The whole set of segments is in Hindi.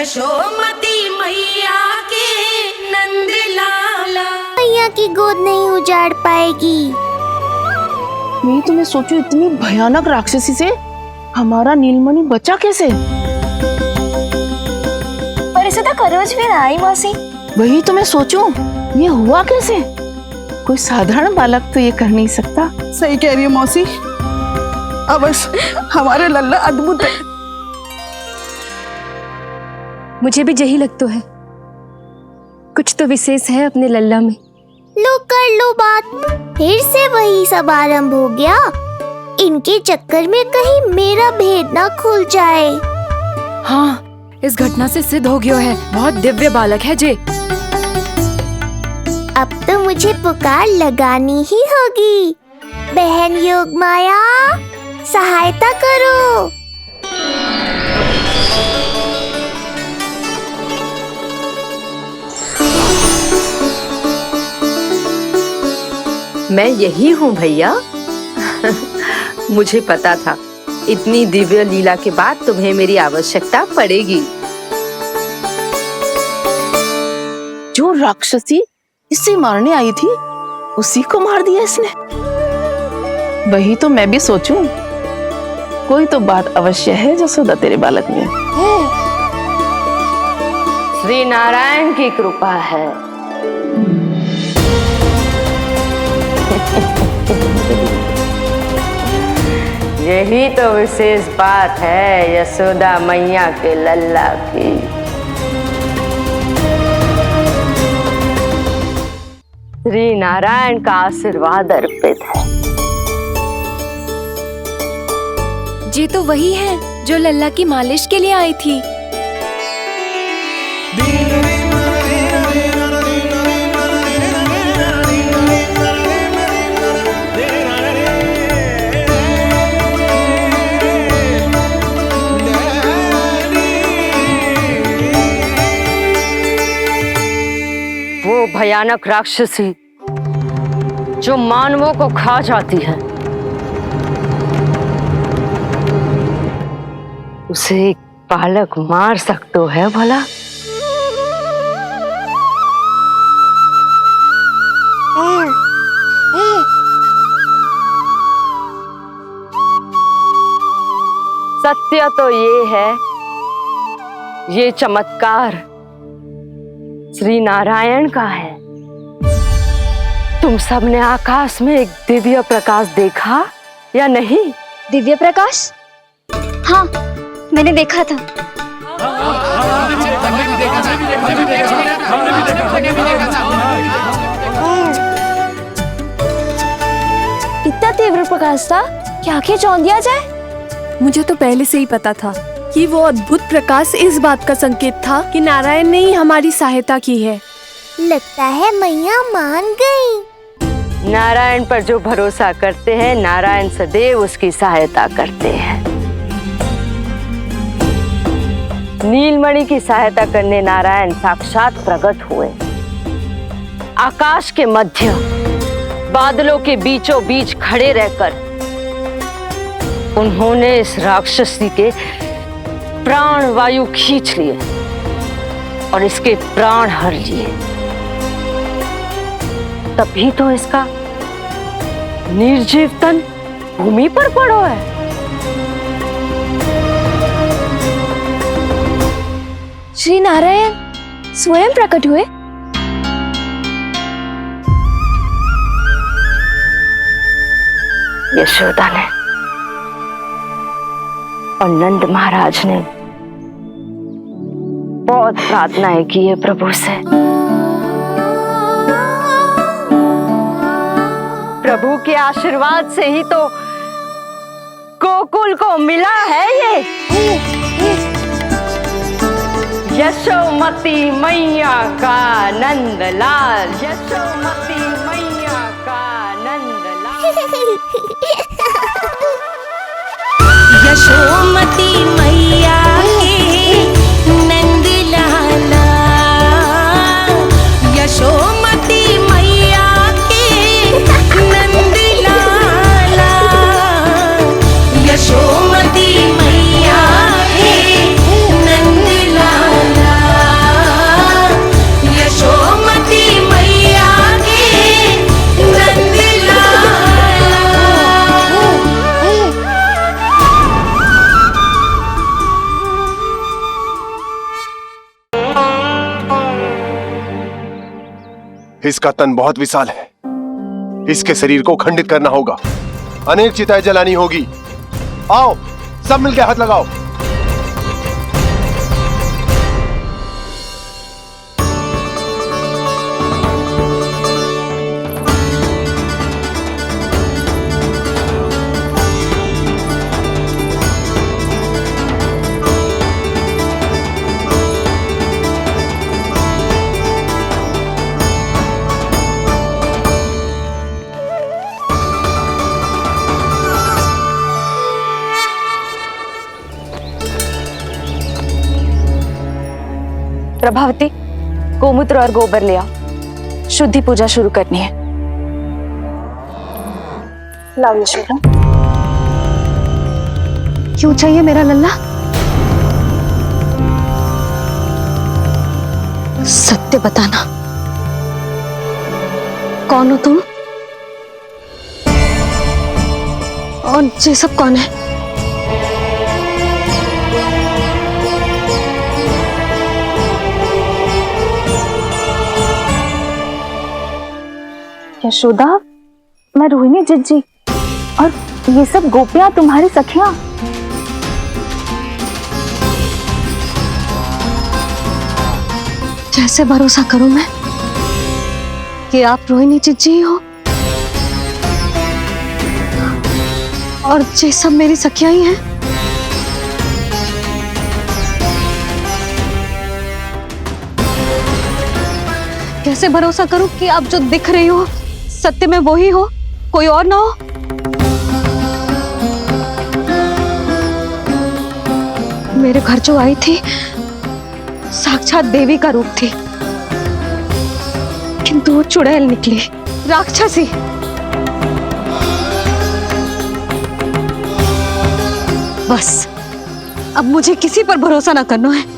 यशोमती मैया के नंद लाला। मैया की गोद नहीं उजाड़ पाएगी। मैं तुम्हें सोचू इतनी भयानक राक्षसी से हमारा नीलमणि बचा कैसे? पर इसे तो करोज भी ना आई मौसी। वही तो मैं सोचूं, ये हुआ कैसे? कोई साधारण बालक तो ये कर नहीं सकता। सही कह रही है मौसी, अवश्य हमारे लल्ला अद्भुत है। मुझे भी यही लगता है, कुछ तो विशेष है अपने लल्ला में। लो कर लो बात, फिर से वही सब आरंभ हो गया। इनके चक्कर में कहीं मेरा भेद ना खुल जाए। हाँ, इस घटना से सिद्ध हो गया है, बहुत दिव्य बालक है जे। अब तो मुझे पुकार लगानी ही होगी। बहन योगमाया, सहायता करो। मैं यही हूँ भैया। मुझे पता था इतनी दिव्य लीला के बाद तुम्हें मेरी आवश्यकता पड़ेगी। जो राक्षसी इसे मारने आई थी उसी को मार दिया इसने। वही तो मैं भी सोचूं, कोई तो बात अवश्य है जसोदा तेरे बालक में। श्री नारायण की कृपा है। यही तो विशेष बात है यशोदा मैया के लल्ला की। श्री नारायण का आशीर्वाद अर्पित है। ये तो वही है जो लल्ला की मालिश के लिए आई थी। वो भयानक राक्षसी जो मानवों को खा जाती है, उसे एक बालक मार सकते है भला? सत्य तो ये है, ये चमत्कार श्री नारायण का है। तुम सबने आकाश में एक दिव्य प्रकाश देखा या नहीं? दिव्य प्रकाश? हाँ, मैंने देखा था। इतना तीव्र प्रकाश था कि आंखें चौंधिया जाए। मुझे तो पहले से ही पता था कि वो अद्भुत प्रकाश इस बात का संकेत था कि नारायण ने ही हमारी सहायता की है। लगता है मैया मान गई। नारायण पर जो भरोसा करते हैं, नारायण सदैव उसकी सहायता करते हैं। नीलमणि की सहायता करने नारायण साक्षात प्रकट हुए। आकाश के मध्य बादलों के बीचों बीच खड़े रहकर उन्होंने इस राक्षसी के प्राण वायु खींच लिए और इसके प्राण हर लिए। तभी तो इसका निर्जीव तन भूमि पर पड़ो है। श्री नारायण स्वयं प्रकट हुए। यशोदा ने और नंद महाराज ने बहुत प्रार्थनाएं की है प्रभु से। प्रभु के आशीर्वाद से ही तो गोकुल को मिला है ये। यशोमती मैया का नंदलाल, यशोमती मैया का नंदलाल। यशोमती मैया के नंद लाला, यशोमती मैया के नंद लाला, यशोमती मैया के नंद लाला। इसका तन बहुत विशाल है, इसके शरीर को खंडित करना होगा, अनेक चिताएं जलानी होगी। आओ सब मिलकर हाथ लगाओ। प्रभावती, गोमूत्र और गोबर ले आओ, शुद्धि पूजा शुरू करनी है। लाओ यशोदा। क्यों चाहिए मेरा लल्ला? सत्य बताना, कौन हो तुम और ये सब कौन है? यशोदा, मैं रोहिणी जिज्जी और ये सब गोपियां तुम्हारी सखियां। कैसे भरोसा करूं मैं कि आप रोहिणी जिज्जी हो और ये सब मेरी सखियां ही हैं? कैसे भरोसा करूं कि आप जो दिख रही हो सत्य में वो ही हो, कोई और ना हो? मेरे घर जो आई थी साक्षात देवी का रूप थी, किंतु वो चुड़ैल निकली, राक्षसी। बस अब मुझे किसी पर भरोसा ना करना है।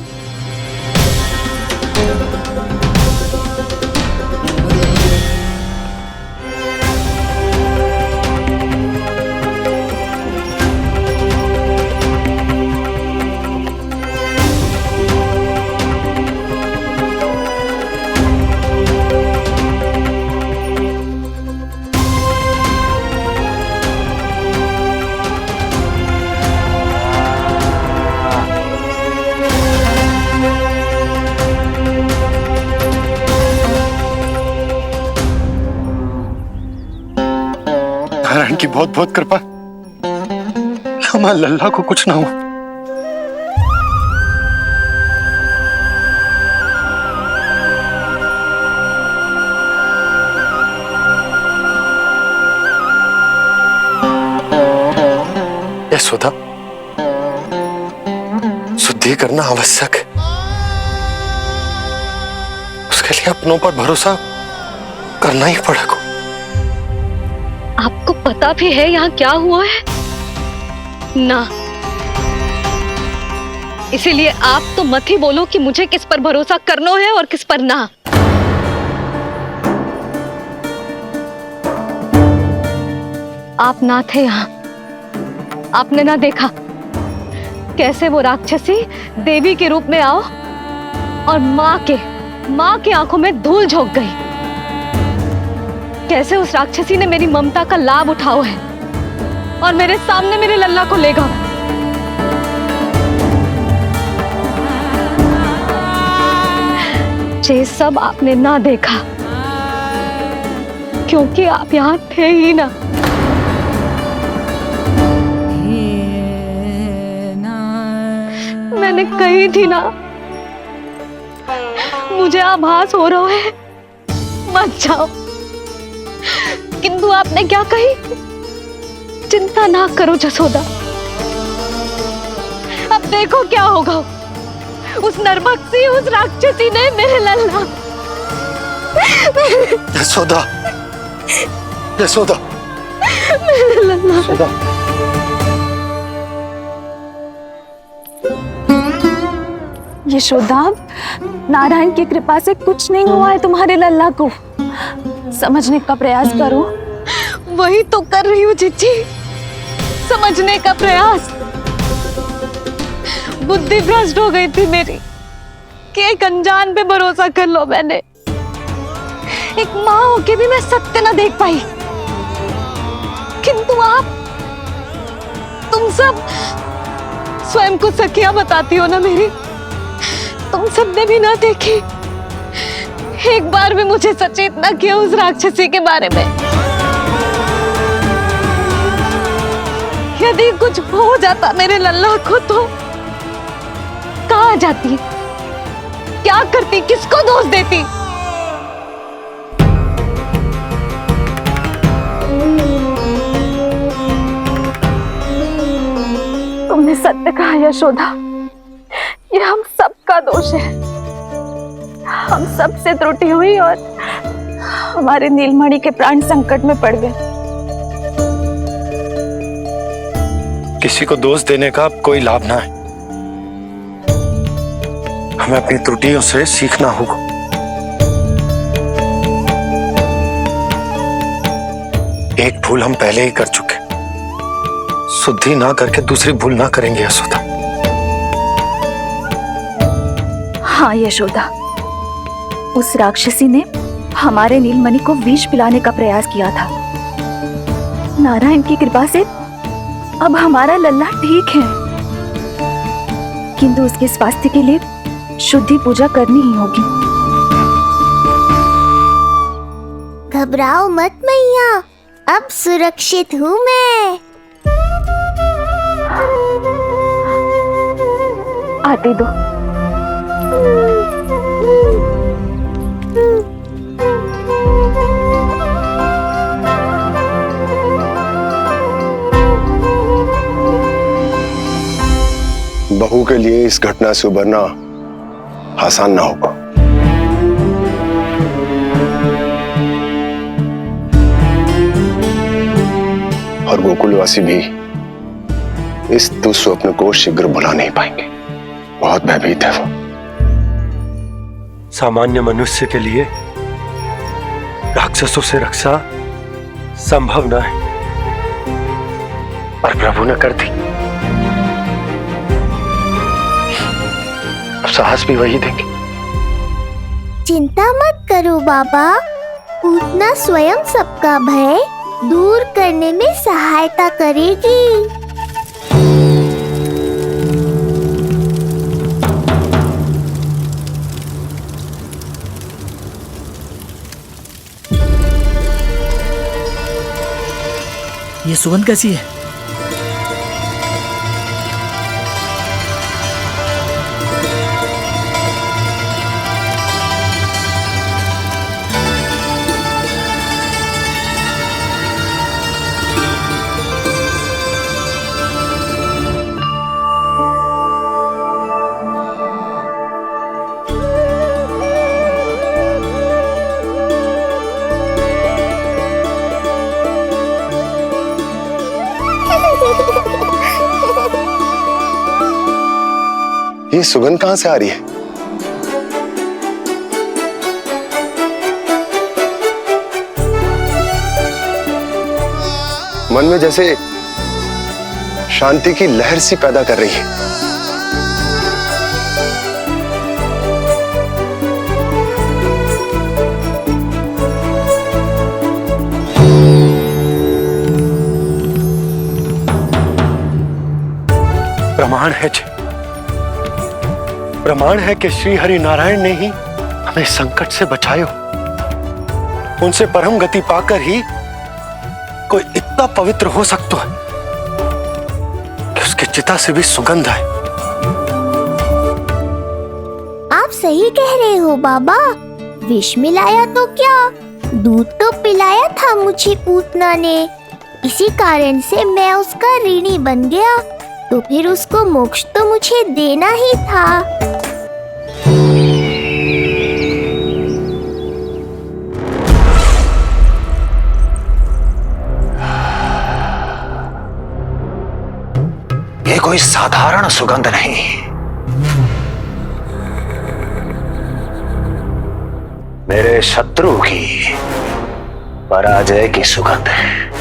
नारायण की बहुत बहुत कृपा, हमारे लल्ला को कुछ ना हो। यशोदा, शुद्धि करना आवश्यक है, उसके लिए अपनों पर भरोसा करना ही पड़ेगा। आपको पता भी है यहाँ क्या हुआ है ना? इसीलिए आप तो मत ही बोलो कि मुझे किस पर भरोसा करना है और किस पर ना। आप ना थे यहाँ, आपने ना देखा कैसे वो राक्षसी देवी के रूप में आओ और माँ के आंखों में धूल झोंक गई। कैसे उस राक्षसी ने मेरी ममता का लाभ उठाओ है और मेरे सामने मेरे लल्ला को ले गया। ये सब आपने ना देखा क्योंकि आप यहाँ थे ही ना। मैंने कही थी ना, मुझे आभास हो रहा है, मत जाओ। किंतु आपने क्या कही? चिंता ना करो जसोदा, अब देखो क्या होगा। उस नरभक्षी, उस राक्षसी ने मेरे लल्ला। यशोदा, यशोदा, मेरे लल्ला। यशोदा। यशोदा, नारायण की कृपा से कुछ नहीं हुआ है तुम्हारे लल्ला को। समझने का प्रयास करो। वही तो कर रही हूँ जीजी, समझने का प्रयास। बुद्धि भ्रष्ट हो गई थी मेरी कि एक अनजान पे भरोसा कर लो मैंने। एक माँ होके भी मैं सत्य न देख पाई। किंतु आप, तुम सब स्वयं को सखिया बताती हो ना मेरी, तुम सबने भी ना देखी, एक बार भी मुझे सचेत ना किया उस राक्षसी के बारे में। यदि कुछ हो जाता मेरे लल्ला को तो कहाँ जाती, क्या करती, किसको दोष देती? तुमने सत्य कहा यशोदा, ये हम सबका दोष है। हम सबसे त्रुटि हुई और हमारे नीलमणि के प्राण संकट में पड़ गए। किसी को दोष देने का कोई लाभ ना है। हमें अपनी त्रुटियों से सीखना होगा। एक भूल हम पहले ही कर चुके, शुद्धि ना करके दूसरी भूल ना करेंगे यशोदा। हाँ यशोदा, उस राक्षसी ने हमारे नीलमणि को विष पिलाने का प्रयास किया था। नारायण की कृपा से अब हमारा लल्ला ठीक है, किंतु उसके स्वास्थ्य के लिए शुद्धि पूजा करनी ही होगी। घबराओ मत मैया, अब सुरक्षित हूँ मैं। आते दो। बहू के लिए इस घटना से उबरना आसान ना होगा। और गोकुलवासी भी इस दुस्वप्न को शीघ्र भुला नहीं पाएंगे। बहुत भयभीत है वो। सामान्य मनुष्य के लिए राक्षसों से रक्षा संभव न है, पर प्रभु ने कर दी। अब साहस भी वही देंगे। चिंता मत करो बाबा, पूतना स्वयं सबका भय दूर करने में सहायता करेगी। ये सुगंध कैसी है? ये सुगंध कहां से आ रही है? मन में जैसे शांति की लहर सी पैदा कर रही है। प्रमाण है जी, प्रमाण है कि श्री हरि नारायण ने ही हमें संकट से बचायो। उनसे परम गति पाकर ही कोई इतना पवित्र हो सकता है कि उसके चिता से भी सुगंध है। आप सही कह रहे हो बाबा, विष मिलाया तो क्या, दूध तो पिलाया था मुझे पूतना ने। इसी कारण से मैं उसका ऋणी बन गया, तो फिर उसको मोक्ष तो मुझे देना ही था। ये कोई साधारण सुगंध नहीं, मेरे शत्रु की पराजय की सुगंध है।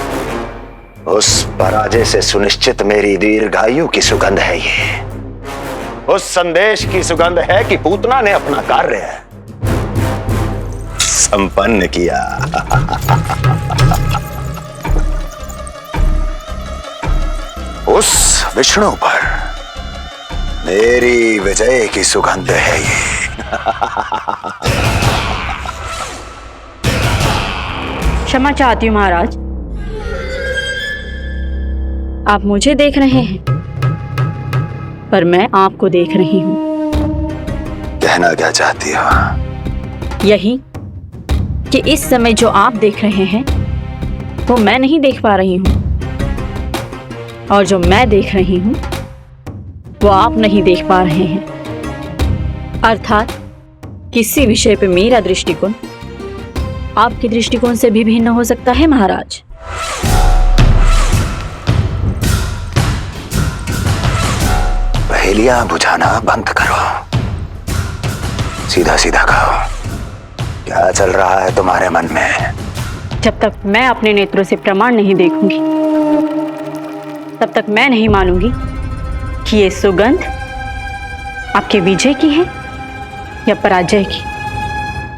उस पराजय से सुनिश्चित मेरी दीर्घायु की सुगंध है ये। उस संदेश की सुगंध है कि पूतना ने अपना कार्य संपन्न किया। उस विष्णु पर मेरी विजय की सुगंध है ये। क्षमा चाहती हूँ महाराज, आप मुझे देख रहे हैं पर मैं आपको देख रही हूँ। कहना क्या चाहती हो? यही कि इस समय जो आप देख रहे हैं वो मैं नहीं देख पा रही हूँ, और जो मैं देख रही हूँ वो आप नहीं देख पा रहे हैं। अर्थात किसी विषय पे मेरा दृष्टिकोण आपके दृष्टिकोण से भी भिन्न हो सकता है महाराज। पहेलियां बुझाना बंद करो, सीधा सीधा कहो, क्या चल रहा है तुम्हारे मन में? जब तक मैं अपने नेत्रों से प्रमाण नहीं देखूंगी तब तक मैं नहीं मानूंगी कि ये सुगंध आपके विजय की है या पराजय की।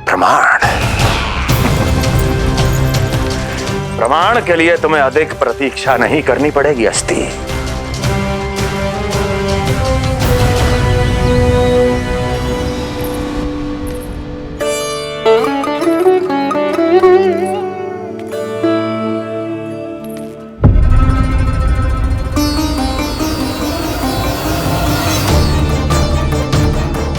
प्रमाण? प्रमाण के लिए तुम्हें अधिक प्रतीक्षा नहीं करनी पड़ेगी अस्ति।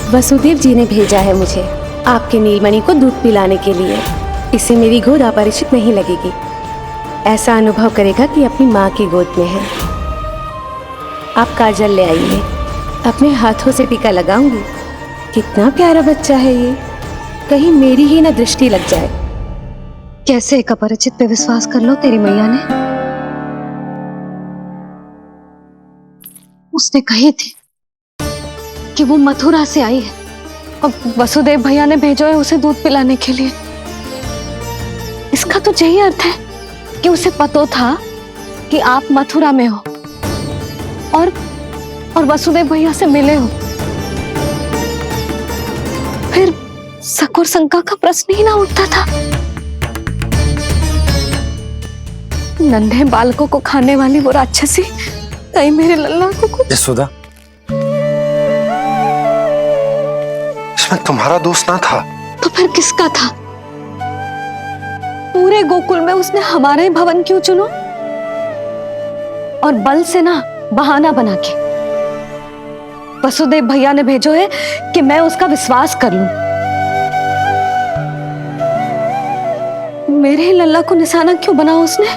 वसुदेव जी ने भेजा है मुझे आपके नीलमणि को दूध पिलाने के लिए। इसे मेरी गोद अपरिचित नहीं लगेगी, ऐसा अनुभव करेगा कि अपनी माँ की गोद में है। आप काजल ले आइए, अपने हाथों से टीका लगाऊंगी। कितना प्यारा बच्चा है ये, कहीं मेरी ही ना दृष्टि लग जाए। कैसे एक अपरिचित पे विश्वास कर लो तेरी मैया ने? उसने कही थी कि वो मथुरा से आई है और वसुदेव भैया ने भेजा है उसे दूध पिलाने के लिए। इसका तो यही अर्थ है कि उसे पता था कि आप मथुरा में हो और वसुदेव भैया से मिले हो। फिर शक और शंका का प्रश्न ही ना उठता था। नन्हे बालकों को खाने वाली वो राक्षसी कहीं मेरे लल्ला को कुछ। यशोदा, इसमें तुम्हारा दोष ना था। तो फिर किसका था? पूरे गोकुल में उसने हमारा ही भवन क्यों चुनो? और बल से ना बहाना बना के वसुदेव भैया ने भेजो है कि मैं उसका विश्वास कर लूं। मेरे ही लल्ला को निशाना क्यों बनाया उसने?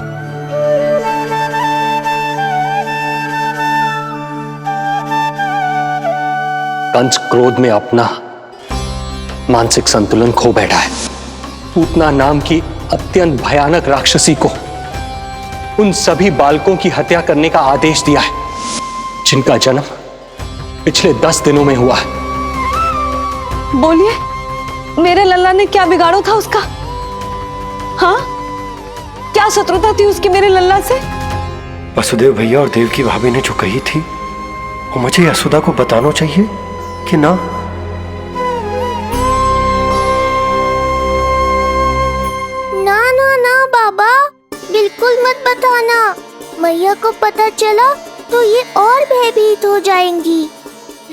कंस क्रोध में अपना मानसिक संतुलन खो बैठा है। पूतना नाम की अत्यंत भयानक राक्षसी को उन सभी बालकों की हत्या करने का आदेश दिया है जिनका जन्म पिछले 10 दिनों में हुआ है। बोलिए, मेरे लल्ला ने क्या बिगाड़ो था उसका? हाँ, क्या शत्रुता थी उसकी मेरे लल्ला से? वसुदेव भैया और देवकी भाभी ने जो कही थी वो मुझे यशोदा को बताना चाहिए कि ना? ना ना ना बाबा, बिल्कुल मत बताना। मैया को पता चला तो ये और भयभीत हो जाएंगी।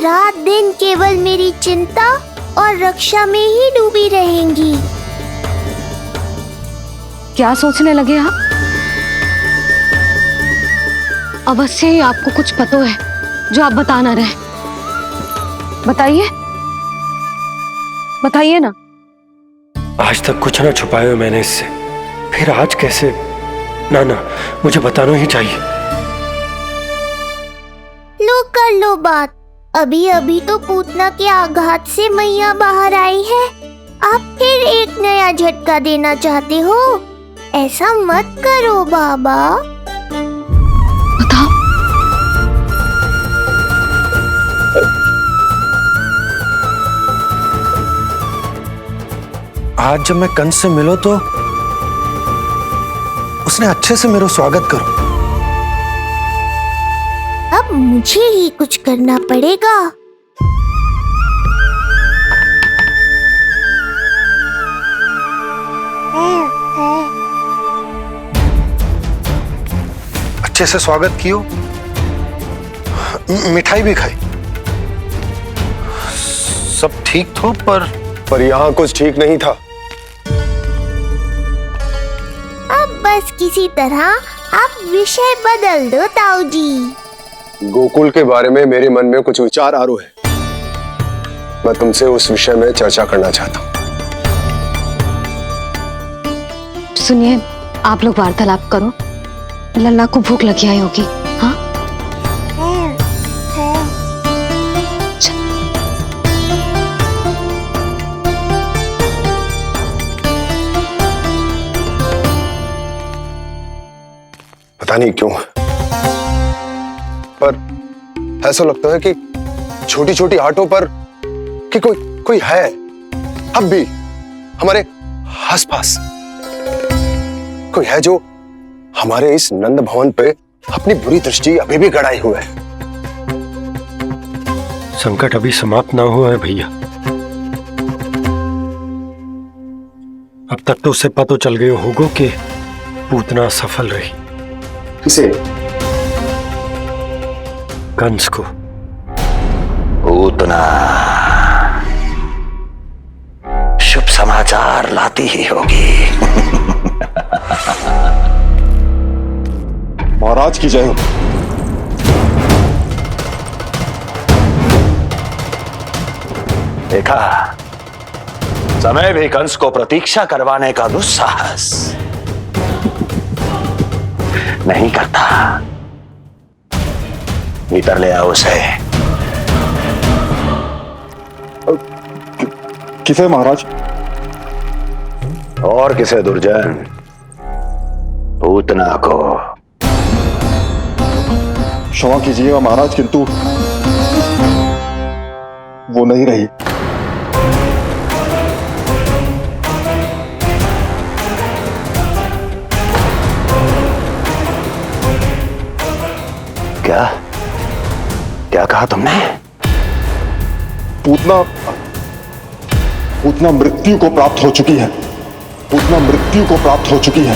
रात दिन केवल मेरी चिंता और रक्षा में ही डूबी रहेंगी। क्या सोचने लगे आप? अवश्य ही आपको कुछ पता है जो आप बता ना रहे। बताइए, बताइए ना। आज तक कुछ ना छुपाया है मैंने इससे, फिर आज कैसे? ना ना, मुझे बताना ही चाहिए। लो कर लो बात। अभी अभी तो पूतना के आघात से मैया बाहर आई है, आप फिर एक नया झटका देना चाहते हो? ऐसा मत करो बाबा। बताओ। आज जब मैं कंस से मिलो तो उसने अच्छे से मेरा स्वागत करो। अब मुझे ही कुछ करना पड़ेगा। अच्छे से स्वागत कियो, मिठाई भी खाई, सब ठीक तो, पर यहाँ कुछ ठीक नहीं था। अब बस किसी तरह आप विषय बदल दो ताऊ जी। गोकुल के बारे में मेरे मन में कुछ विचार आ रहे हैं। मैं तुमसे उस विषय में चर्चा करना चाहता हूँ। सुनिए, आप लोग वार्तालाप करो, लल्ला को भूख लगी आई होगी। हाँ पता नहीं क्यों, पर ऐसा लगता है कि छोटी छोटी आटों पर कि कोई है अब भी हमारे आसपास। कोई है जो हमारे इस नंद भवन पे अपनी बुरी दृष्टि अभी भी गड़ाए हुए है। संकट अभी समाप्त ना हुआ है भैया। अब तक तो उसे पता चल गया होगा कि पूतना सफल रही। किसे? कंस को। पूतना शुभ समाचार लाती ही होगी। महाराज की जय हो। देखा, समय भी कंस को प्रतीक्षा करवाने का दुस्साहस नहीं करता। भीतर ले आओ उसे। किसे महाराज? और किसे दुर्जन? पूतना को। क्षमा कीजिएगा महाराज, किंतु वो नहीं रही। क्या क्या कहा तुमने? पूतना मृत्यु को प्राप्त हो चुकी है। पूतना मृत्यु को प्राप्त हो चुकी है।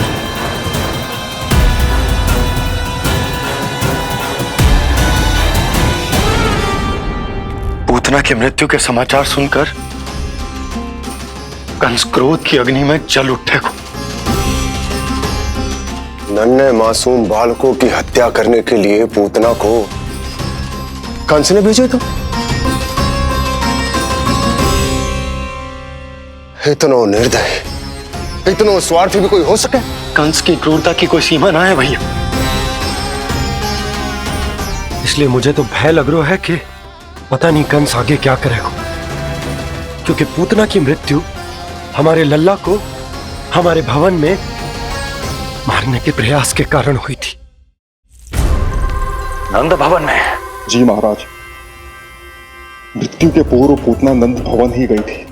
पूतना की मृत्यु के समाचार सुनकर कंस क्रोध की अग्नि में जल उठे को। नन्हे मासूम बालकों की हत्या करने के लिए पूतना को कंस ने भेजे तो इतना निर्दय, इतना स्वार्थी भी कोई हो सके? कंस की क्रूरता की कोई सीमा ना है भैया। इसलिए मुझे तो भय लग रहा है कि पता नहीं कंस आगे क्या करेगा, क्योंकि पूतना की मृत्यु हमारे लल्ला को हमारे भवन में मारने के प्रयास के कारण हुई थी। नंद भवन में? जी महाराज, मृत्यु के पूर्व पूतना नंद भवन ही गई थी।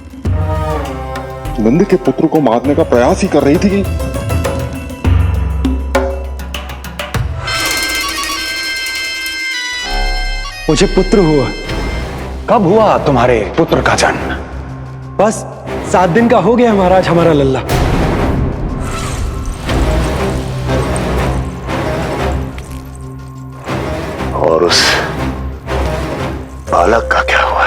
नंद के पुत्र को मारने का प्रयास ही कर रही थी। मुझे पुत्र हुआ। कब हुआ तुम्हारे पुत्र का जन्म? बस 7 दिन का हो गया महाराज हमारा लल्ला। और उस बालक का क्या हुआ?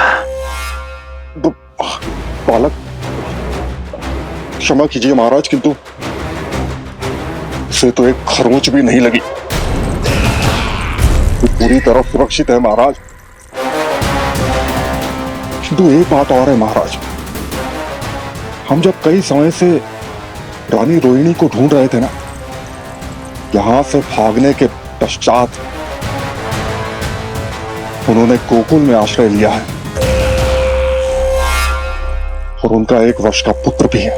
बालक? क्षमा कीजिए महाराज, किंतु उसे तो एक खरोंच भी नहीं लगी। पूरी तरह सुरक्षित है महाराज। किंतु एक बात और है महाराज, हम जब कई समय से रानी रोहिणी को ढूंढ रहे थे ना, यहां से भागने के पश्चात उन्होंने गोकुल में आश्रय लिया है और उनका 1 वर्ष का पुत्र भी है।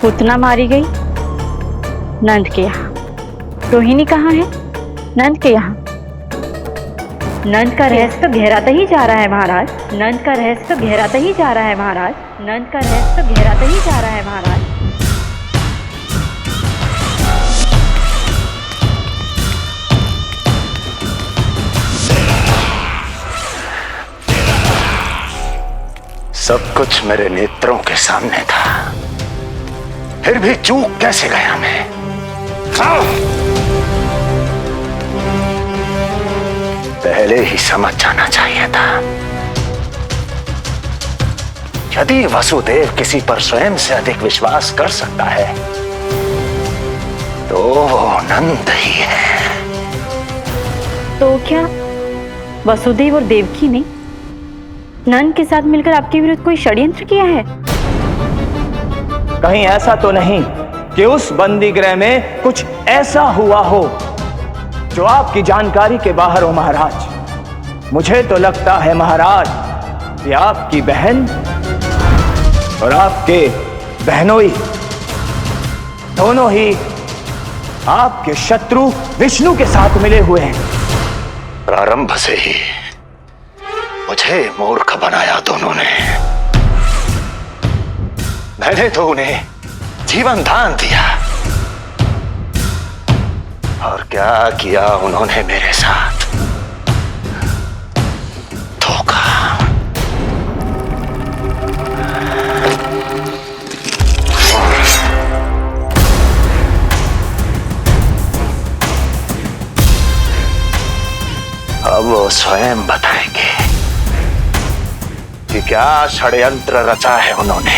पूतना मारी गई नंद के यहाँ। रोहिणी कहाँ है? नंद के यहाँ। नंद का रहस्य तो गहराता ही जा रहा है महाराज। नंद का रहस्य तो गहराता ही जा रहा है महाराज। नंद का रहस्य तो गहराता ही जा रहा है महाराज। सब कुछ मेरे नेत्रों के सामने था, फिर भी चूक कैसे गया मैं? पहले ही समझ जाना चाहिए था। यदि वसुदेव किसी पर स्वयं से अधिक विश्वास कर सकता है तो वो नंद ही है। तो क्या वसुदेव और देवकी ने नंद के साथ मिलकर आपके विरुद्ध कोई षड्यंत्र किया है? कहीं ऐसा तो नहीं कि उस बंदी गृह में कुछ ऐसा हुआ हो जो आपकी जानकारी के बाहर हो महाराज। मुझे तो लगता है महाराज कि आपकी बहन और आपके बहनोई दोनों ही आपके शत्रु विष्णु के साथ मिले हुए हैं। प्रारंभ से ही मुझे मूर्ख बनाया दोनों ने। मैंने तो उन्हें जीवन दान दिया और क्या किया उन्होंने मेरे साथ? धोखा। अब वो स्वयं बताएंगे कि क्या षड्यंत्र रचा है उन्होंने।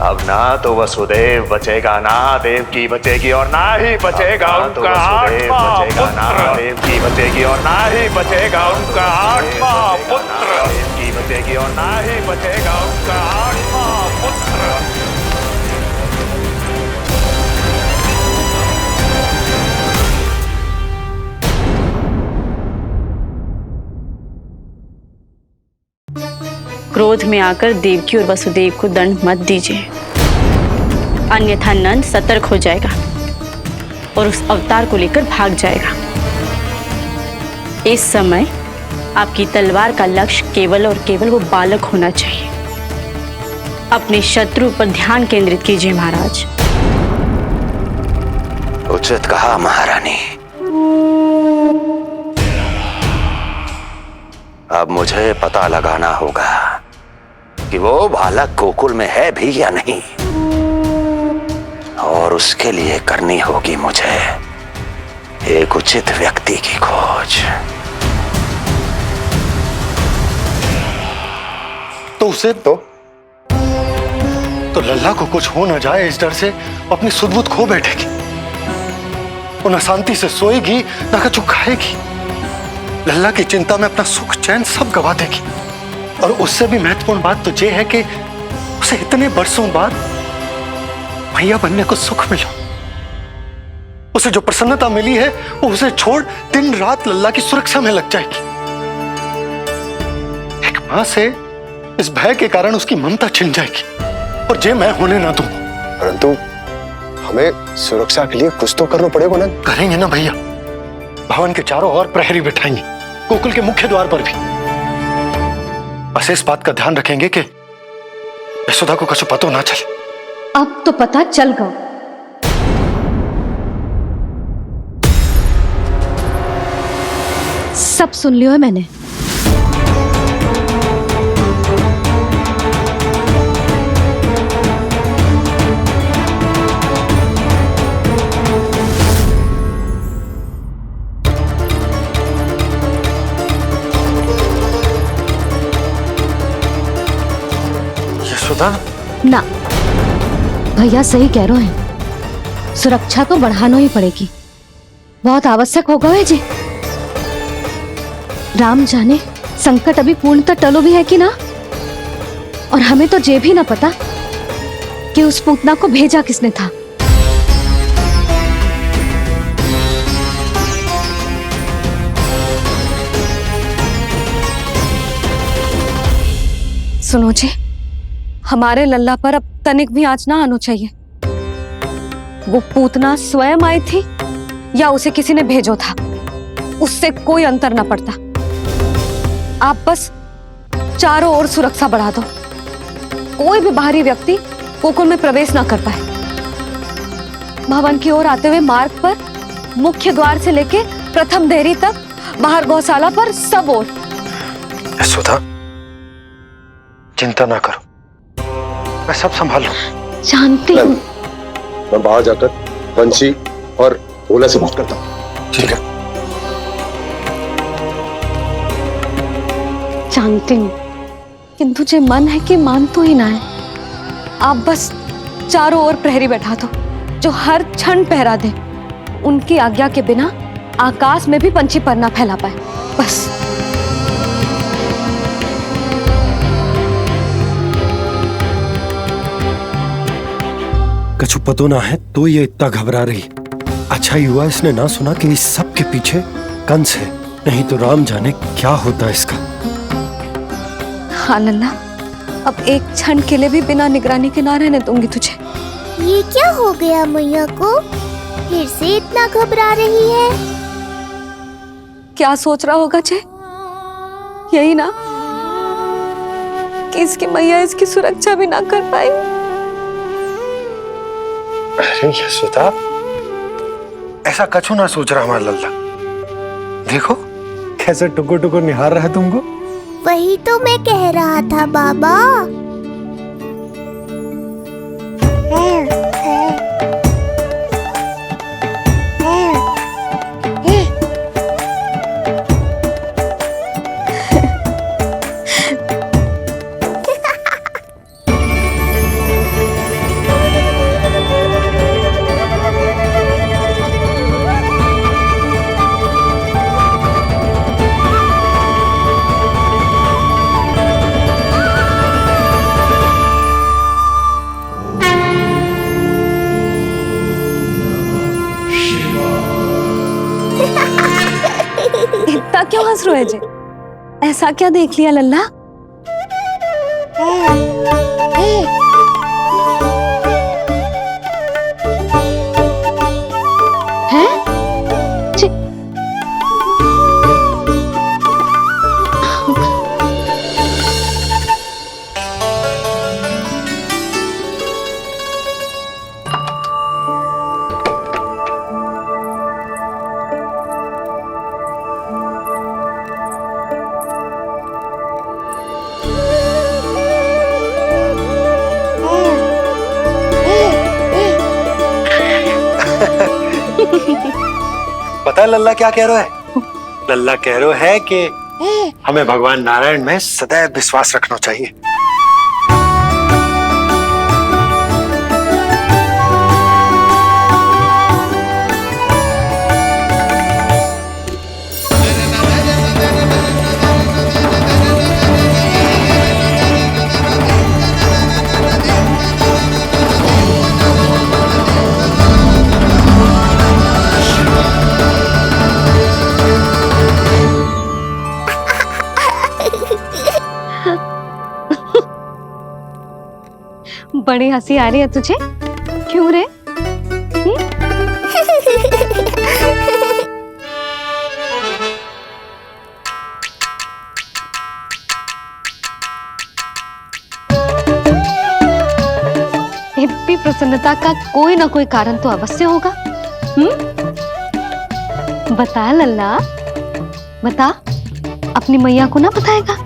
अब ना तो वसुदेव बचेगा, ना देवकी बचेगी और ना ही बचेगा उनका आठवां पुत्र। देवकी बचेगी और ना ही बचेगा उनका आठवां पुत्र। देवकी बचेगी और ना ही बचेगा उनका आठवां पुत्र। क्रोध में आकर देवकी और वसुदेव को दंड मत दीजिए, अन्यथा नंद सतर्क हो जाएगा और उस अवतार को लेकर भाग जाएगा। इस समय आपकी तलवार का लक्ष्य केवल और केवल वो बालक होना चाहिए। अपने शत्रु पर ध्यान केंद्रित कीजिए महाराज। उचित कहा महारानी। अब मुझे पता लगाना होगा कि वो बालक गोकुल में है भी या नहीं, और उसके लिए करनी होगी मुझे एक उचित व्यक्ति की खोज। तो उसे तो लल्ला को कुछ हो ना जाए इस डर से अपनी सुध-बुध खो बैठेगी। वो न शांति से सोएगी न कुछ खाएगी। लल्ला की चिंता में अपना सुख चैन सब गवा देगी। और उससे भी महत्वपूर्ण बात तो ये है कि उसे इतने बरसों बाद भैया बनने को सुख मिला। उसे जो प्रसन्नता मिली है वो उसे छोड़ दिन रात लल्ला की सुरक्षा में लग जाएगी। एक मां से इस भय के कारण उसकी ममता छिन जाएगी और ये मैं होने ना दूं। परंतु हमें सुरक्षा के लिए कुछ तो करना पड़ेगा ना। करेंगे ना भैया। भवन के चारों ओर प्रहरी बिठाएंगे, गोकुल के मुख्य द्वार पर भी। बस इस बात का ध्यान रखेंगे कि यशोदा को कुछ पता ना चले। अब तो पता चल गया। सब सुन लियो है मैंने। ना, भैया सही कह रहे हैं। सुरक्षा तो बढ़ाना ही पड़ेगी, बहुत आवश्यक होगा है जी। राम जाने संकट अभी पूर्णतः टलो भी है कि ना। और हमें तो ये भी ना पता कि उस पूतना को भेजा किसने था। सुनो जी, हमारे लल्ला पर अब तनिक भी आंच ना आना चाहिए। वो पूतना स्वयं आई थी या उसे किसी ने भेजो था, उससे कोई अंतर ना पड़ता। आप बस चारों ओर सुरक्षा बढ़ा दो, कोई भी बाहरी व्यक्ति गोकुल में प्रवेश ना कर पाए। भवन की ओर आते हुए मार्ग पर मुख्य द्वार से लेके प्रथम देहरी तक, बाहर गौशाला पर, सब ओर। यशोदा, चिंता ना करो, मैं सब संभाल लूं। जानती हूँ। मैं बाहर जाकर बंसी और भोला से बात करता हूँ। ठीक है। जानती हूँ, किंतु तुझे मन है कि मान तो ही ना है। आप बस चारों ओर प्रहरी बैठा दो जो हर क्षण पहरा दे। उनकी आज्ञा के बिना आकाश में भी पंछी पर ना फैला पाए, बस। कछु पतो ना है तो ये इतना घबरा रही। अच्छा ही हुआ इसने ना सुना कि इस सब के पीछे कंस है, नहीं तो राम जाने क्या होता इसका। हाँ लल्ला, अब एक क्षण के लिए भी बिना निगरानी के ना रहने दूंगी तुझे। ये क्या हो गया मैया को? फिर से इतना घबरा रही है। क्या सोच रहा होगा चे? यही ना कि इसकी मैया इसकी सुरक्षा भी ना कर पाई। अरे यशोदा, ऐसा कछु ना सोच रहा हमारा लल्ला। देखो कैसे टुकुर टुकुर निहार रहा है तुमको। वही तो मैं कह रहा था बाबा। इतना क्यों हंस रहे जे? ऐसा क्या देख लिया लल्ला? हैं? पता है लल्ला क्या कह रहा है? लल्ला कह रहा है कि हमें भगवान नारायण में सदैव विश्वास रखना चाहिए। बड़ी हंसी आ रही है तुझे, क्यों रे? इतनी प्रसन्नता का कोई ना कोई कारण तो अवश्य होगा। बता लल्ला, बता। अपनी मैया को ना बताएगा?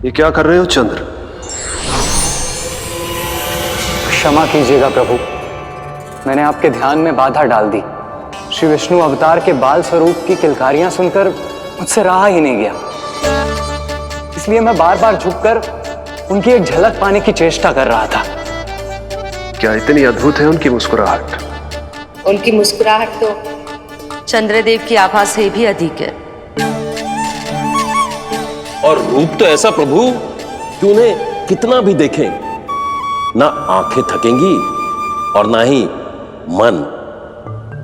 ये क्या कर रहे हो चंद्र? क्षमा कीजिएगा प्रभु, मैंने आपके ध्यान में बाधा डाल दी। श्री विष्णु अवतार के बाल स्वरूप की किलकारियां सुनकर मुझसे रहा ही नहीं गया, इसलिए मैं बार बार झुककर उनकी एक झलक पाने की चेष्टा कर रहा था। क्या इतनी अद्भुत है उनकी मुस्कुराहट? उनकी मुस्कुराहट तो चंद्रदेव की आभा से भी अधिक है। और रूप तो ऐसा प्रभु कि उन्हें कितना भी देखें ना आंखें थकेंगी और ना ही मन।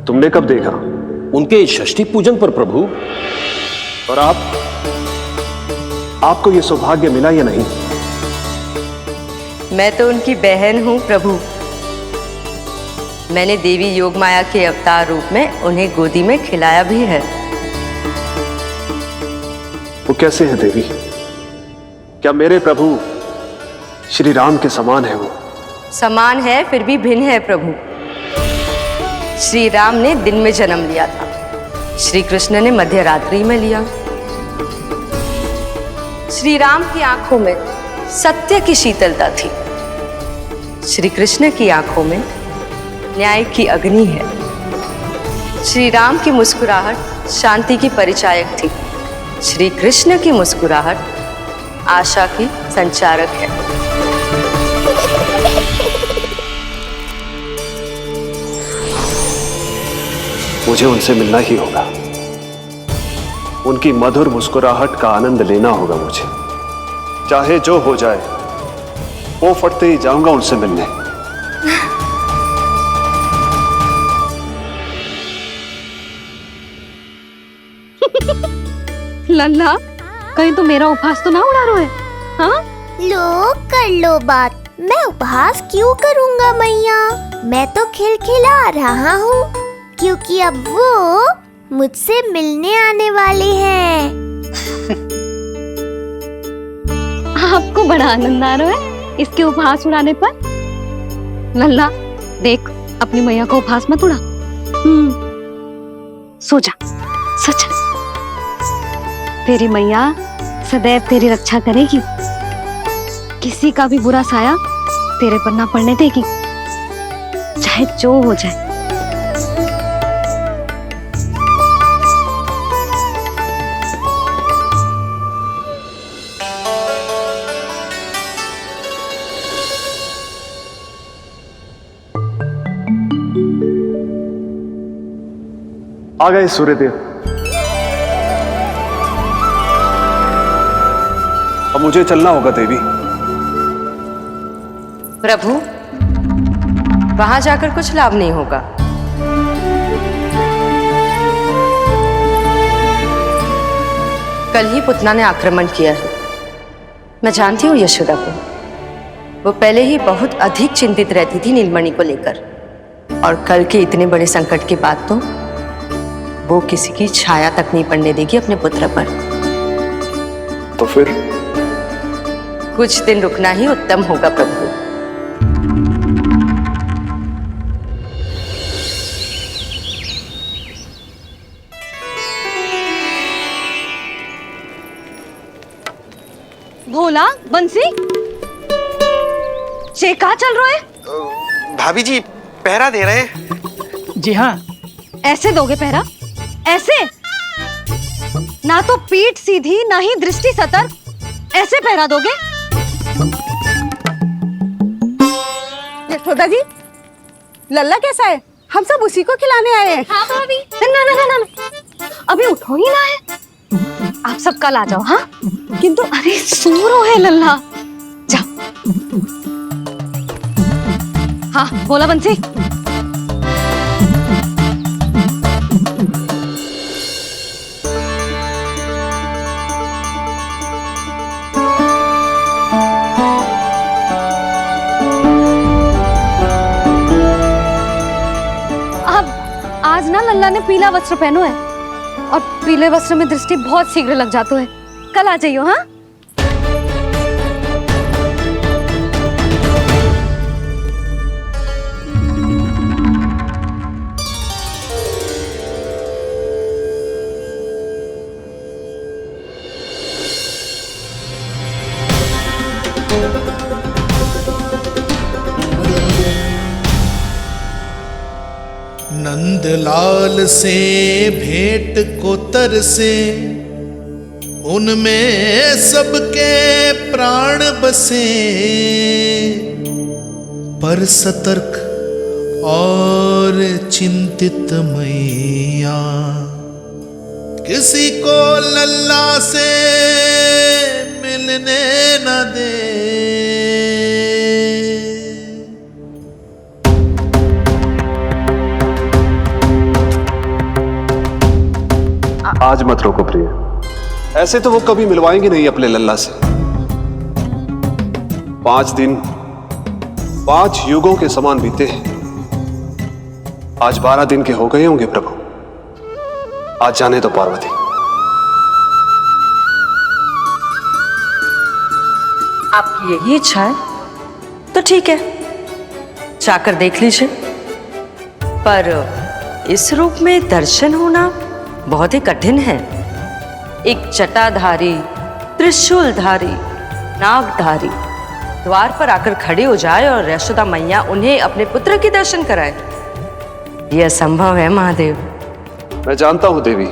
तुमने कब देखा? उनके षष्ठी पूजन पर प्रभु। और आपको यह सौभाग्य मिला या नहीं? मैं तो उनकी बहन हूं प्रभु। मैंने देवी योगमाया के अवतार रूप में उन्हें गोदी में खिलाया भी है। वो कैसे हैं देवी? क्या मेरे प्रभु श्री राम के समान है वो? समान है फिर भी भिन्न है प्रभु। श्री राम ने दिन में जन्म लिया था, श्री कृष्ण ने मध्य रात्रि में लिया। श्री राम की आंखों में सत्य की शीतलता थी, श्री कृष्ण की आंखों में न्याय की अग्नि है। श्री राम की मुस्कुराहट शांति की परिचायक थी, श्री कृष्ण की मुस्कुराहट आशा की संचारक है। मुझे उनसे मिलना ही होगा, उनकी मधुर मुस्कुराहट का आनंद लेना होगा मुझे। चाहे जो हो जाए, वो फटते ही जाऊंगा उनसे मिलने। लल्ला, कहीं तो मेरा उपहास तो ना उड़ा रहे हैं? हाँ? लो कर लो बात, मैं उपहास क्यों करूँगा मैया? मैं तो खिलखिला रहा हूँ, क्योंकि अब वो मुझसे मिलने आने वाले हैं। आपको बड़ा आनंद आ रहा है इसके उपहास उड़ाने पर? लल्ला देख, अपनी मैया को उपहास मत उड़ा। सो जा, सो जा। तेरी मैया सदैव तेरी रक्षा करेगी, किसी का भी बुरा साया तेरे पर ना पड़ने देगी, चाहे जो हो जाए। आ गए सूर्यदेव। अब मुझे चलना होगा देवी। प्रभु, वहां जाकर कुछ लाभ नहीं होगा। कल ही पुतना ने आक्रमण किया है। मैं जानती हूँ यशोदा को, वो पहले ही बहुत अधिक चिंतित रहती थी नीलमणि को लेकर, और कल के इतने बड़े संकट के बाद तो वो किसी की छाया तक नहीं पड़ने देगी अपने पुत्र पर। तो फिर कुछ दिन रुकना ही उत्तम होगा प्रभु। भोला, बंसी, ये कहाँ चल रहा है? भाभी जी पहरा दे रहे हैं। जी हाँ। ऐसे दोगे पहरा? ऐसे? ना तो पीठ सीधी, ना ही दृष्टि सतर्क, ऐसे पहरा दोगे? यशोदा जी, लल्ला कैसा है? हम सब उसी को खिलाने आए हैं। हाँ भाभी। ना ना ना ना, अभी उठो ही ना है। आप सब कल आ जाओ। हाँ, किंतु अरे सो रो है लल्ला, जाओ। हाँ बोला बंसी। आज ना लल्ला ने पीला वस्त्र पहनो है, और पीले वस्त्र में दृष्टि बहुत शीघ्र लग जाती है। कल आ जाइयो। हाँ, नंदलाल से भेंट को तरसे, उनमें सबके प्राण बसे, पर सतर्क और चिंतित मैया किसी को लल्ला से मिलने न दे। आज मत रोको प्रिय, ऐसे तो वो कभी मिलवाएंगे नहीं अपने लल्ला से। 5 दिन 5 युगों के समान बीते हैं, आज 12 दिन के हो गए होंगे प्रभु। आज जाने दो पार्वती। आपकी यही इच्छा है तो ठीक है, जाकर देख लीजिए। पर इस रूप में दर्शन होना बहुत ही कठिन है। एक जटाधारी, त्रिशूलधारी, नागधारी द्वार पर आकर खड़े हो जाए और यशोदा मैया उन्हें अपने पुत्र के दर्शन कराए, यह असंभव है महादेव। मैं जानता हूं देवी,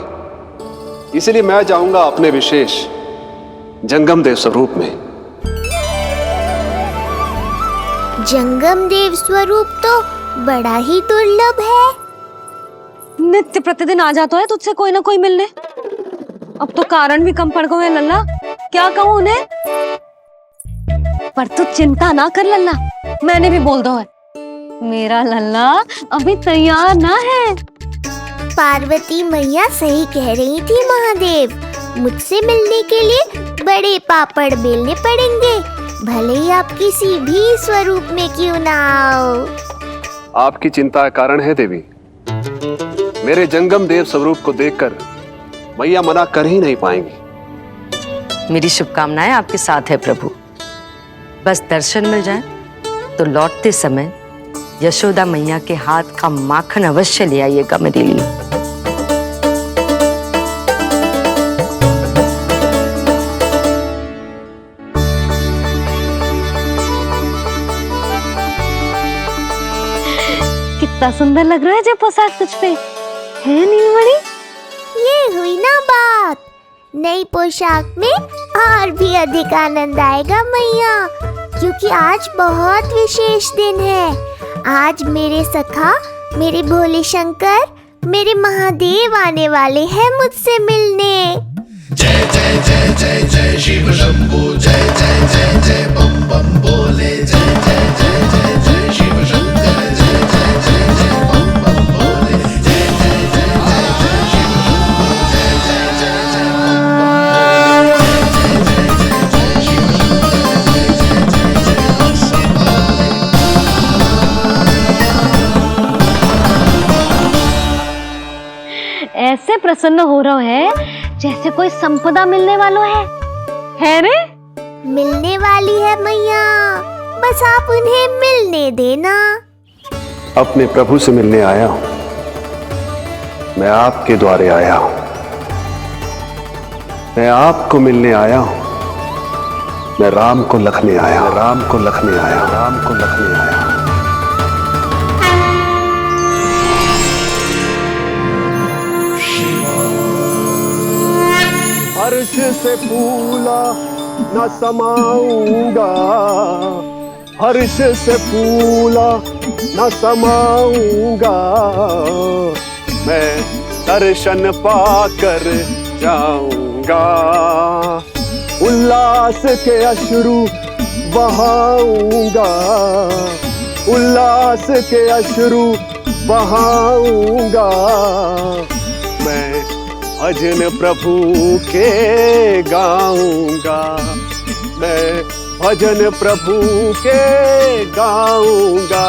इसलिए मैं जाऊंगा अपने विशेष जंगम देव स्वरूप में। जंगम देव स्वरूप तो बड़ा ही दुर्लभ है। नित्य प्रतिदिन आ जाता है तुझसे कोई ना कोई मिलने। अब तो कारण भी कम पड़ गए लल्ला, क्या कहूँ उन्हें। पर तू चिंता ना कर लल्ला, मैंने भी बोल दो है, मेरा लल्ला अभी तैयार ना है। पार्वती मैया सही कह रही थी महादेव, मुझसे मिलने के लिए बड़े पापड़ बेलने पड़ेंगे, भले ही आप किसी भी स्वरूप में क्यों ना आओ। आपकी चिंता का कारण है देवी। मेरे जंगम देव स्वरूप को देखकर मैया मना कर ही नहीं पाएंगी। मेरी शुभकामनाएं आपके साथ है प्रभु। बस दर्शन मिल जाए तो लौटते समय यशोदा मैया के हाथ का माखन अवश्य ले आइएगा मेरे लिए। कितना सुंदर लग रहा है जो पोशाक तुझ पे है नीलमणि। ये हुई ना बात, नई पोशाक में और भी अधिक आनंद आएगा मैया, क्योंकि आज बहुत विशेष दिन है। आज मेरे सखा, मेरे भोले शंकर, मेरे महादेव आने वाले हैं मुझसे मिलने। जय जय जय जय जय शिव शंभू, जय जय जय जय बम बम बोले, जय जय जय जय जय शिव शंकर, जय जय जय जय बम बम बोले, जय जय जय जय जय शिव शंभू, जय जय जय जय बम बम बोले, जय जय जय जय शिव शंकर, जय जय जय जय जय। ऐसे प्रसन्न हो रहा है जैसे कोई संपदा मिलने वाला है रे? मिलने वाली है मैया, बस आप उन्हें मिलने देना। अपने प्रभु से मिलने आया हूं, मैं आपके द्वारे आया हूं, मैं आपको मिलने आया हूं, मैं राम को लखने आया, राम को लखने आया, राम को लखने आया। हर्ष से फूला न समाऊंगा, हर्ष से फूला न समाऊंगा, मैं दर्शन पाकर जाऊंगा, उल्लास के अश्रु बहाऊंगा, उल्लास के अश्रु बहाऊंगा, मैं भजन प्रभु के गाऊंगा, मैं भजन प्रभु के गाऊंगा।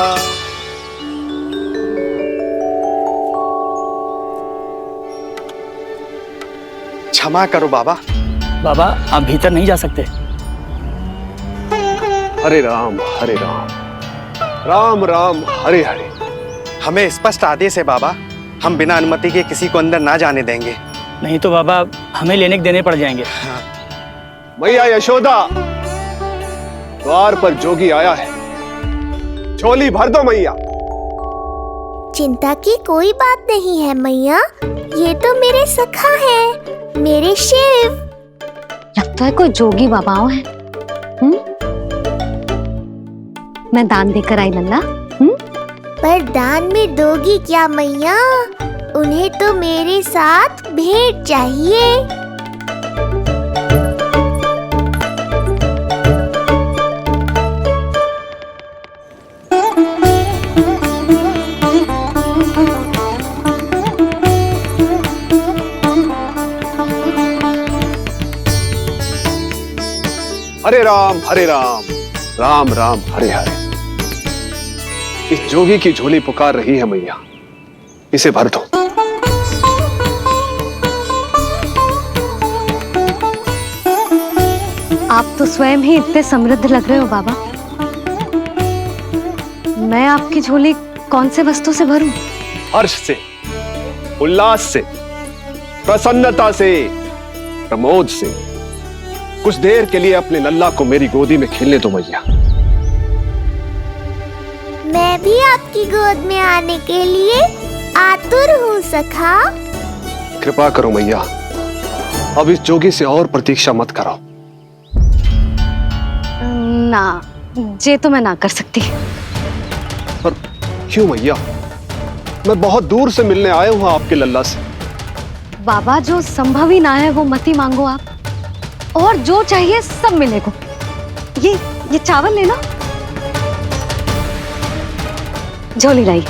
क्षमा करो बाबा। बाबा आप भीतर नहीं जा सकते। हरे राम हरे राम, राम राम हरे हरे। हमें स्पष्ट आदेश है बाबा, हम बिना अनुमति के किसी को अंदर ना जाने देंगे। नहीं तो बाबा हमें लेने के देने पड़ जाएंगे। मैया यशोदा, द्वार पर जोगी आया है, झोली भर दो मैया। चिंता की कोई बात नहीं है मैया, ये तो मेरे सखा हैं, मेरे शिव। लगता है कोई जोगी बाबाओ है। मैं दान देकर आई लल्ला। पर दान में दोगी क्या मैया, उन्हें तो मेरे साथ भेंट चाहिए। हरे राम हरे राम, राम राम हरे हरे। इस जोगी की झोली पुकार रही है मैया, इसे भर दो। आप तो स्वयं ही इतने समृद्ध लग रहे हो बाबा। मैं आपकी झोली कौन से वस्तु से भरूं? हर्ष से, उल्लास से, प्रसन्नता से, प्रमोद से। कुछ देर के लिए अपने लल्ला को मेरी गोदी में खेलने दो मैया। मैं भी आपकी गोद में आने के लिए आतुर हूँ सखा। कृपा करो मैया, अब इस जोगी से और प्रतीक्षा मत कराओ। ना, जे तो मैं ना कर सकती। पर क्यों मैया? मैं बहुत दूर से मिलने आया हूँ आपके लल्ला से। बाबा, जो संभव ही ना है वो मत ही मांगो आप, और जो चाहिए सब मिलेगा। ये चावल लेना, झोली लाई।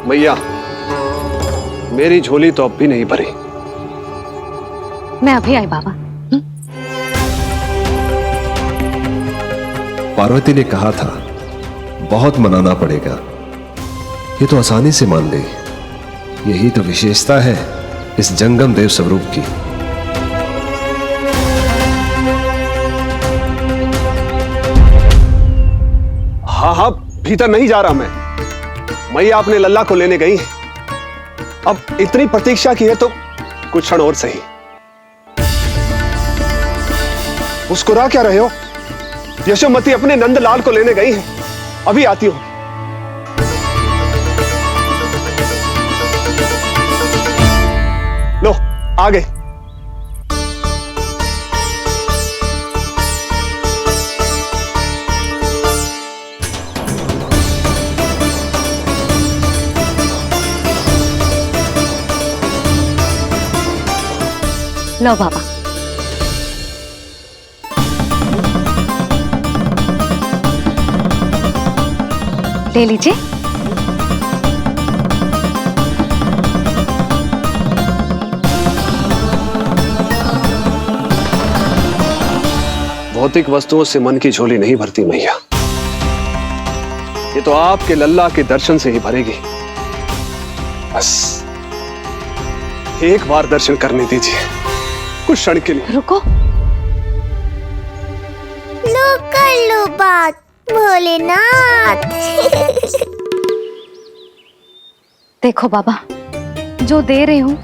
मैया, मेरी झोली तो अब भी नहीं भरी। मैं अभी आई बाबा। पार्वती ने कहा था बहुत मनाना पड़ेगा, ये तो आसानी से मान गई। यही तो विशेषता है इस जंगम देव स्वरूप की। हाँ हाँ, भीतर नहीं जा रहा मैं। मैया अपने लल्ला को लेने गई है। अब इतनी प्रतीक्षा की है तो कुछ क्षण और सही। मुस्कुरा क्या रहे हो? यशोमती अपने नंदलाल को लेने गई है, अभी आती हूं। लो, आ गए। लो बाबा। ले लीजिए। भौतिक वस्तुओं से मन की झोली नहीं भरती मैया, ये तो आपके लल्ला के दर्शन से ही भरेगी। बस एक बार दर्शन करने दीजिए, कुछ क्षण के लिए। रुको। लो कर लो बात भोलेनाथ। देखो बाबा, जो दे रही हूं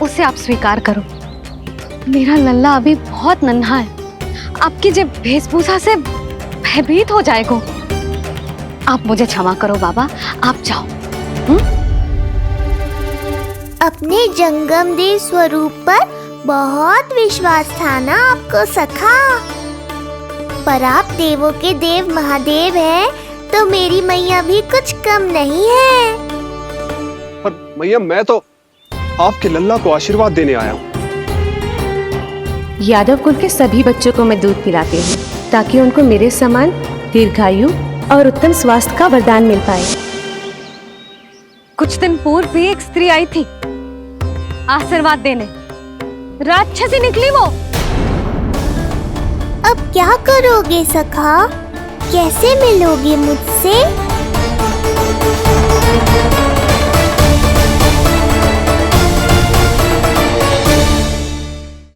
उसे आप स्वीकार करो। मेरा लल्ला अभी बहुत नन्हा है, आपकी जब वेशभूषा से भयभीत हो जाएगा। आप मुझे क्षमा करो बाबा, आप जाओ। अपने जंगम देव स्वरूप पर बहुत विश्वास था ना आपको सखा। पर आप देवों के देव महादेव हैं, तो मेरी मैया भी कुछ कम नहीं है। पर मैया, मैं तो आपके लल्ला को आशीर्वाद देने आया हूँ। यादव कुल के सभी बच्चों को मैं दूध पिलाती हूँ, ताकि उनको मेरे समान दीर्घायु और उत्तम स्वास्थ्य का वरदान मिल पाए। कुछ दिन पूर्व भी एक स्त्री आई थी आशीर्वाद देने, राक्षसी निकली वो। अब क्या करोगे सखा? कैसे मिलोगे मुझसे?